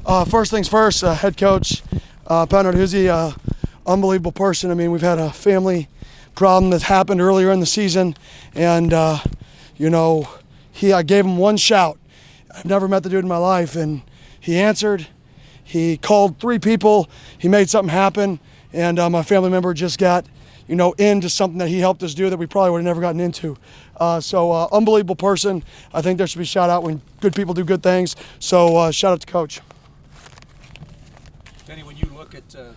First things first, head coach Pat Huzzi, unbelievable person. I mean, we've had a family problem that happened earlier in the season, and I gave him one shout. I've never met the dude in my life, and he answered. He called 3 people. He made something happen, and my family member just got, into something that he helped us do that we probably would have never gotten into. Unbelievable person. I think there should be a shout out when good people do good things. So shout out to Coach. Benny, when you look at the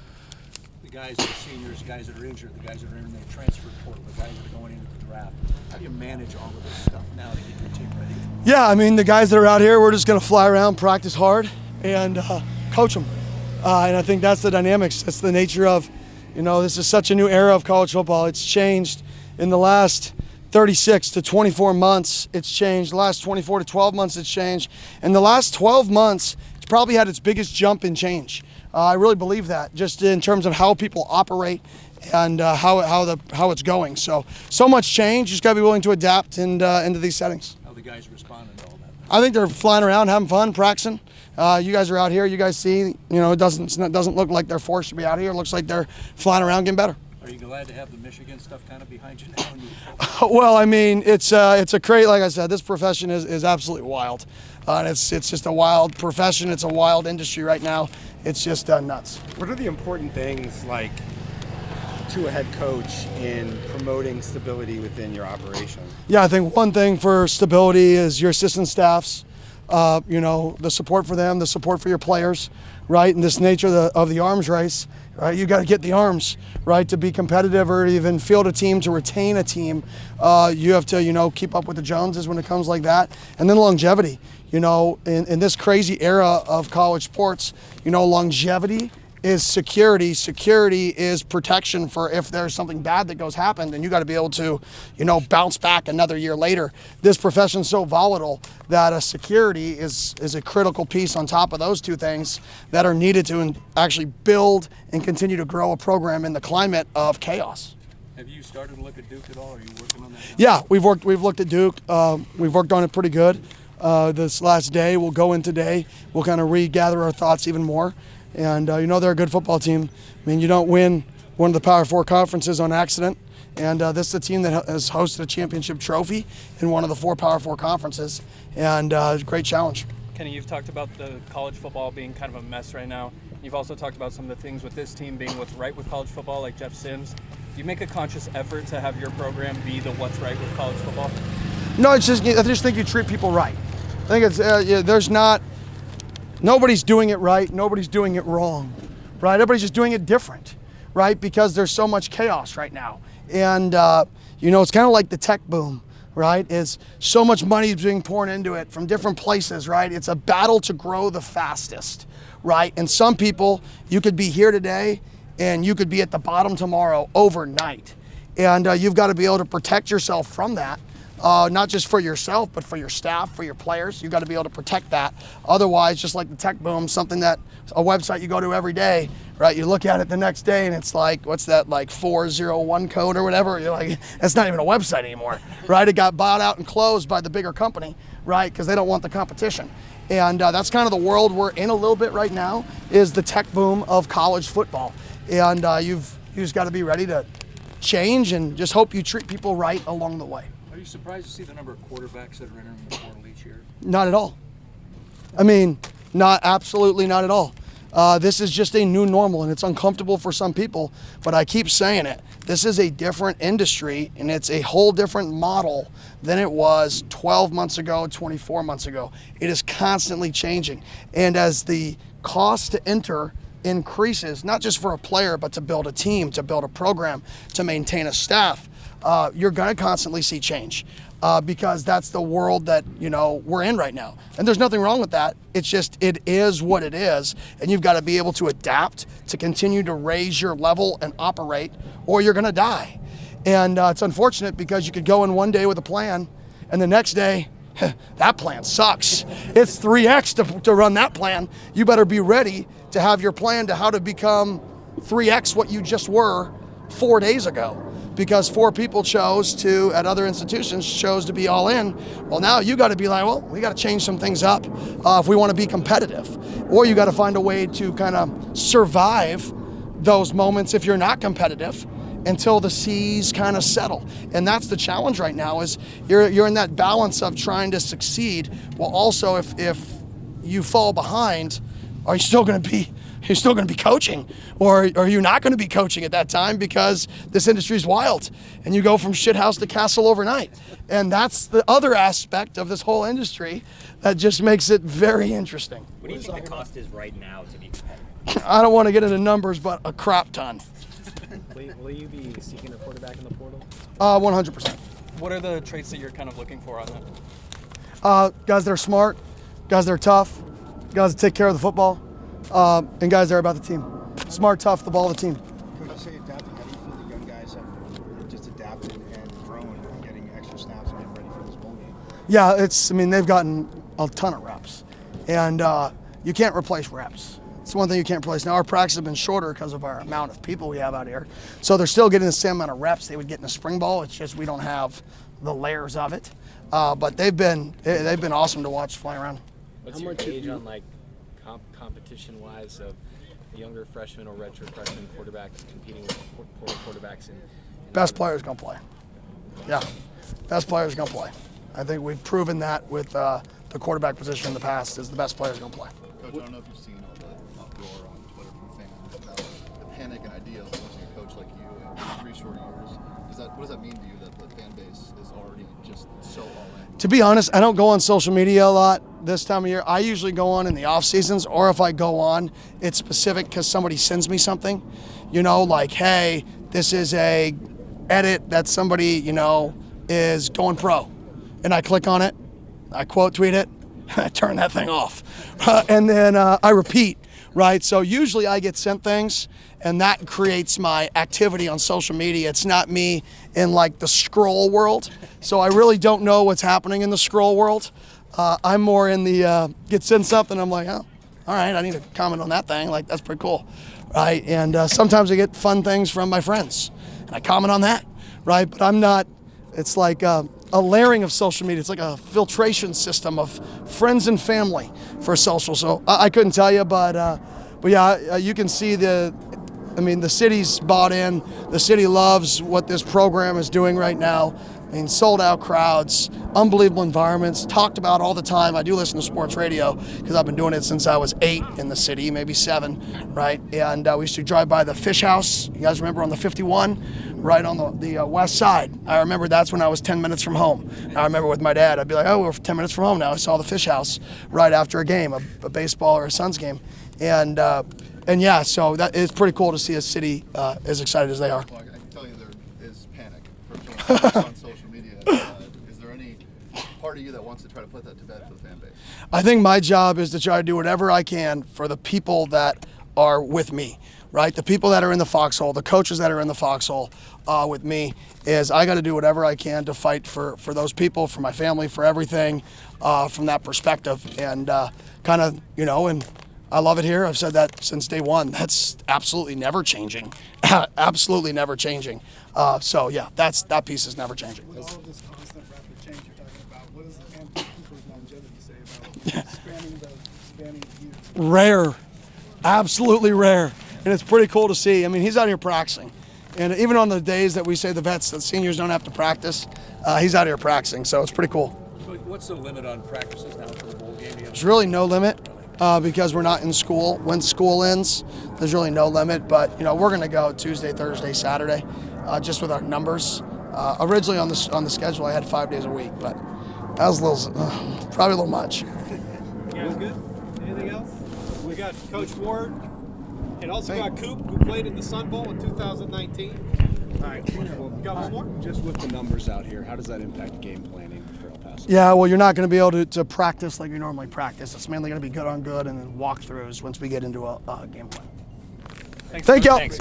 guys that are seniors, the guys that are injured, the guys that are in the transfer portal, the guys that are going into the draft, how do you manage all of this stuff now to get your team ready? Yeah, I mean, the guys that are out here, we're just going to fly around, practice hard, and coach them. And I think that's the dynamics. That's the nature of, this is such a new era of college football. It's changed in the last 36 to 24 months. It's changed. The last 24 to 12 months, it's changed. And the last 12 months, it's probably had its biggest jump in change. I really believe that, just in terms of how people operate and how it's going. So much change. You just got to be willing to adapt into these settings. How the guys responding to all that? I think they're flying around, having fun, practicing. You guys are out here. You guys see, it doesn't look like they're forced to be out here. It looks like they're flying around, getting better. Are you glad to have the Michigan stuff kind of behind you now? Well, I mean, it's a great, like I said, this profession is absolutely wild. And it's just a wild profession. It's a wild industry right now. It's just nuts. What are the important things, like, to a head coach in promoting stability within your operation? Yeah, I think one thing for stability is your assistant staffs, the support for them, the support for your players, right? And this nature of the arms race, right? You got to get the arms, right, to be competitive or even field a team, to retain a team. You have to, keep up with the Joneses when it comes like that. And then longevity, in this crazy era of college sports, longevity is security. Security is protection for if there's something bad that happened, and you got to be able to, bounce back another year later. This profession's so volatile that a security is a critical piece on top of those two things that are needed to actually build and continue to grow a program in the climate of chaos. Have you started to look at Duke at all? Are you working on that now? Yeah, we've looked at Duke. We've worked on it pretty good. This last day, we'll go in today. We'll kind of regather our thoughts even more. And they're a good football team. I mean, you don't win one of the Power 4 conferences on accident. And this is a team that has hosted a championship trophy in one of the 4 Power 4 conferences. And great challenge. Kenny, you've talked about the college football being kind of a mess right now. You've also talked about some of the things with this team being what's right with college football, like Jeff Sims. Do you make a conscious effort to have your program be the what's right with college football? No, I just think you treat people right. I think it's nobody's doing it right, nobody's doing it wrong, right? Everybody's just doing it different, right? Because there's so much chaos right now. And, it's kind of like the tech boom, right? Is so much money is being poured into it from different places, right? It's a battle to grow the fastest, right? And some people, you could be here today and you could be at the bottom tomorrow overnight. And you've got to be able to protect yourself from that. Not just for yourself, but for your staff, for your players. You've got to be able to protect that. Otherwise, just like the tech boom, something that a website you go to every day, right? You look at it the next day and it's like, what's that, like 401 code or whatever? You're like, that's not even a website anymore, right? It got bought out and closed by the bigger company, right? Because they don't want the competition. And that's kind of the world we're in a little bit right now, is the tech boom of college football. And you've just got to be ready to change and just hope you treat people right along the way. Are you surprised to see the number of quarterbacks that are entering the portal each year? Not at all. I mean, absolutely not at all. This is just a new normal, and it's uncomfortable for some people, but I keep saying it. This is a different industry, and it's a whole different model than it was 12 months ago, 24 months ago. It is constantly changing. And as the cost to enter increases, not just for a player, but to build a team, to build a program, to maintain a staff, you're going to constantly see change because that's the world that, we're in right now. And there's nothing wrong with that. It's just, it is what it is. And you've got to be able to adapt to continue to raise your level and operate, or you're going to die. And it's unfortunate because you could go in one day with a plan and the next day, that plan sucks. It's 3X to run that plan. You better be ready to have your plan to how to become 3X what you just were 4 days ago. because 4 people at other institutions chose to be all in. Well, now you got to be like, well, we got to change some things up if we want to be competitive. Or you got to find a way to kind of survive those moments if you're not competitive until the seas kind of settle. And that's the challenge right now, is you're in that balance of trying to succeed, while also if you fall behind, are you still going to be coaching, or are you not going to be coaching at that time, because this industry is wild and you go from shithouse to castle overnight. And that's the other aspect of this whole industry that just makes it very interesting. What do you think the cost is right now to be competitive? I don't want to get into numbers, but a crap ton. Will you be seeking a quarterback in the portal? 100%. What are the traits that you're kind of looking for on that? Guys that are smart, guys that are tough, guys that take care of the football, and guys that are about the team. Smart, tough, the ball of the team. Could you say adapting? How do you feel the young guys have just adapted and grown and getting extra snaps and getting ready for this bowl game? Yeah, they've gotten a ton of reps, and you can't replace reps. It's one thing you can't replace. Now, our practice has been shorter because of our amount of people we have out here, so they're still getting the same amount of reps they would get in a spring ball. It's just we don't have the layers of it, but they've been awesome to watch fly around. What's your gauge on competition-wise of younger freshmen or redshirt freshman quarterbacks competing with portal quarterbacks? Best player's gonna play. Yeah, best player's gonna play. I think we've proven that with the quarterback position in the past, is the best player's gonna play. Coach, I don't know if you've seen all the uproar on Twitter from fans about the panic and ideas of losing a coach like you in 3 short years. What does that mean to you that the fan base is already just so all in? To be honest, I don't go on social media a lot this time of year. I usually go on in the off seasons, or if I go on, it's specific because somebody sends me something, like, hey, this is a edit that somebody, is going pro. And I click on it, I quote tweet it, I turn that thing off. And then I repeat, right? So usually I get sent things, and that creates my activity on social media. It's not me in like the scroll world. So I really don't know what's happening in the scroll world. I'm more in the get sent something, I'm like, oh, all right, I need to comment on that thing. Like, that's pretty cool, right? And sometimes I get fun things from my friends, and I comment on that, right? But I'm not, it's like a layering of social media. It's like a filtration system of friends and family for social. So I couldn't tell you, but yeah, you can see the city's bought in. The city loves what this program is doing right now. Sold out crowds, unbelievable environments, talked about all the time. I do listen to sports radio because I've been doing it since I was 8 in the city, maybe 7, right? And we used to drive by the Fish House. You guys remember on the 51, right on the west side? I remember that's when I was 10 minutes from home. I remember with my dad, I'd be like, oh, we're 10 minutes from home now. I saw the Fish House right after a game, a baseball or a Suns game. And yeah, so that is pretty cool to see a city as excited as they are. Well, I can tell you there is panic on social media. Is there any part of you that wants to try to put that to bed for the fan base? I think my job is to try to do whatever I can for the people that are with me, right? The people that are in the foxhole, the coaches that are in the foxhole with me, is I got to do whatever I can to fight for those people, for my family, for everything from that perspective. And kind of, and I love it here. I've said that since day one. That's absolutely never changing. Absolutely never changing. So yeah, that piece is never changing. With all of this constant rapid change you're talking about, what does the people's longevity say about spanning years? Rare, absolutely rare, and it's pretty cool to see. He's out here practicing, and even on the days that we say the seniors don't have to practice, he's out here practicing. So it's pretty cool. What's the limit on practices now for the bowl game? There's really no limit. Because we're not in school. When school ends, there's really no limit. But we're going to go Tuesday, Thursday, Saturday, just with our numbers. Originally on the schedule, I had 5 days a week, but that was probably a little much. You guys good? Anything else? We got Coach Ward, and also got Coop, who played in the Sun Bowl in 2019. All right, got one more? Just with the numbers out here, how does that impact game planning for El Paso? Yeah, well, you're not going to be able to practice like you normally practice. It's mainly going to be good on good and then walkthroughs once we get into a game plan. Thanks. Thank you. Thanks.